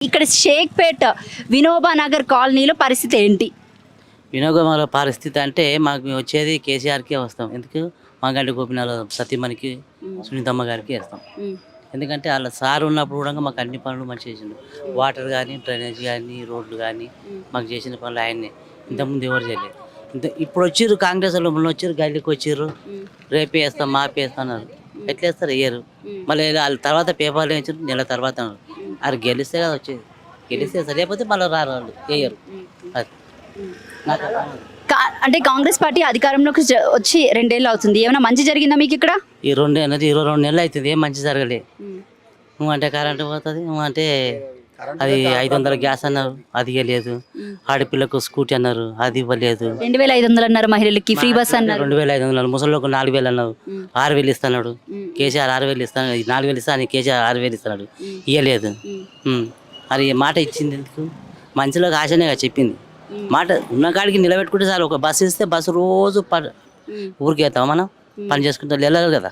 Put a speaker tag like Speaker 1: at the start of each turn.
Speaker 1: ఇక్కడ షేక్పేట్ వినోబా నగర్ కాలనీలో పరిస్థితి ఏంటి?
Speaker 2: వినోగమాల పరిస్థితి అంటే మాకు వచ్చేది కేసీఆర్కే వస్తాం. ఎందుకు మాగంటి గోపినాథ్ సతీమణికి సునీతమ్మ గారికి వేస్తాం. ఎందుకంటే వాళ్ళ సార్ ఉన్నప్పుడు కూడా మాకు అన్ని పనులు మంచిగా చేసిండు. వాటర్ కానీ, డ్రైనేజ్ కానీ, రోడ్లు కానీ మాకు చేసిన పనులు ఆయన్నే. ఇంతకుముందు ఎవరు చేయలేదు. ఇప్పుడు వచ్చిర్రు కాంగ్రెస్ వాళ్ళు, మొన్న వచ్చారు గల్లీకి వచ్చిర్రు, రేపే వేస్తాం మాపే వేస్తాం అన్నారు. ఎట్లా వేస్తారు? వేయరు. మళ్ళీ వాళ్ళ తర్వాత పేపర్లు వేయించారు, నెల తర్వాత అన్నారు. అది గెలిస్తే కదా వచ్చేది, గెలిస్తే లేకపోతే మళ్ళీ రారు, వాళ్ళు వేయరు. అది నాకు
Speaker 1: అంటే కాంగ్రెస్ పార్టీ అధికారంలోకి వచ్చి 2 ఏళ్ళు అవుతుంది. ఏమైనా మంచి జరిగిందా మీకు ఇక్కడ?
Speaker 2: ఈ 22 నెలలు అవుతుంది, ఏం మంచి జరగలే. అంటే కరెంటు పోతుంది, అంటే అది 500 గ్యాస్ అన్నారు, అది ఇవ్వలేదు. ఆడపిల్లకు స్కూటీ అన్నారు, అది ఇవ్వలేదు.
Speaker 1: 2500 అన్నారు మహిళలకి, ఫ్రీ బస్ అన్నారు.
Speaker 2: 2500, ముసలికి 4000 అన్నారు, 6000 ఇస్తున్నాడు. కేసీఆర్ 6000 ఇస్తాను, 4000 ఇస్తాను, కేసీఆర్ 6000 ఇస్తున్నాడు, ఇవ్వలేదు. మరి మాట ఇచ్చింది ఎందుకు? మంచిలోకి ఆశనే చెప్పింది మాట. ఉన్న కాడికి నిలబెట్టుకుంటే చాలు. ఒక బస్సు ఇస్తే బస్సు రోజు ఊరికి వెళ్తాం, మనం పని చేసుకుంటే వెళ్ళాలి కదా.